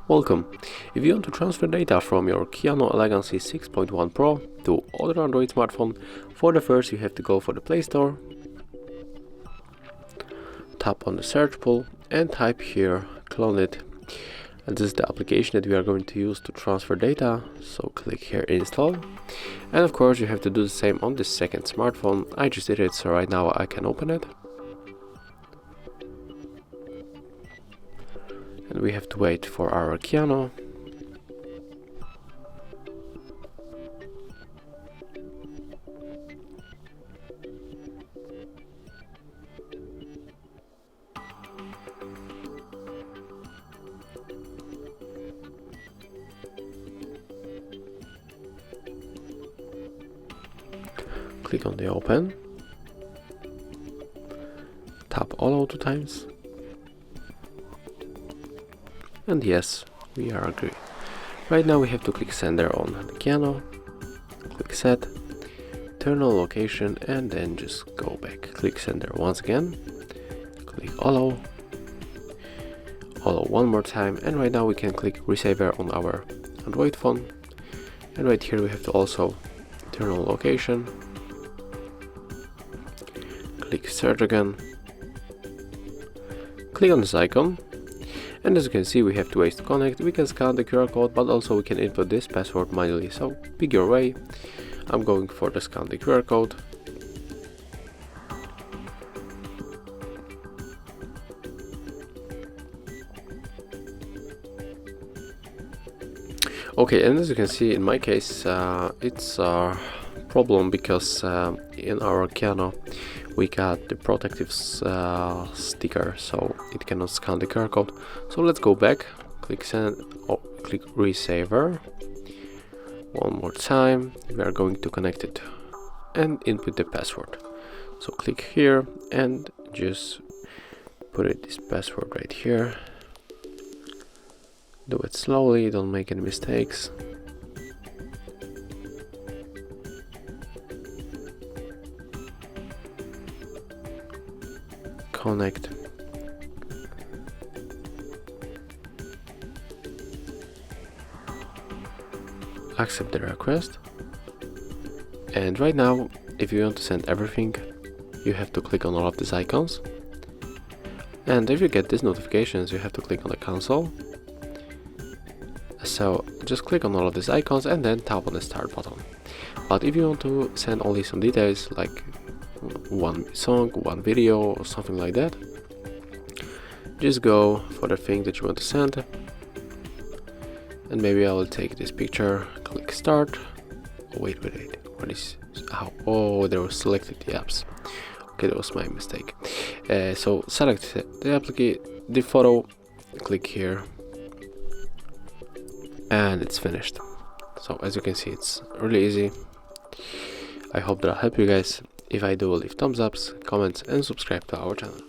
Welcome! If you want to transfer data from your Kiano Elegance 6.1 Pro to other Android smartphone, for the first you have to go for the Play Store, tap on the search pool and type here Clone It. And this is the application that we are going to use to transfer data, so click here Install. And of course you have to do the same on this second smartphone. I just did it, so right now I can open it. And we have to wait for our Kiano. Click on the open. Tap allow 2 times. And yes, we are agree. Right now we have to click sender on the Kiano, click set, turn on location and then just go back. Click sender once again, click allow one more time, and right now we can click receiver on our Android phone. And right here we have to also turn on location, click search again, click on this icon. And as you can see, we have 2 ways to connect. We can scan the QR code, but also we can input this password manually, so pick your way. I'm going for the scan the QR code. Okay, and as you can see, in my case, it's a problem because in our Kiano we got the protective sticker, so it cannot scan the QR code. So let's go back, click send, click receiver one more time. We are going to connect it and input the password. So click here and just put it this password right here. Do it slowly, don't make any mistakes. Connect. Accept the request. And right now, if you want to send everything, you have to click on all of these icons. And if you get these notifications, you have to click on the cancel. So just click on all of these icons and then tap on the start button. But if you want to send only some details, like one song, one video or something like that, just go for the thing that you want to send. And maybe I will take this picture, click start. Oh, wait, what is how? Oh, there was selected the apps. Okay, that was my mistake. So select the application, the photo, click here, and it's finished. So as you can see, it's really easy. I hope that'll help you guys. If I do, leave thumbs ups, comments and subscribe to our channel.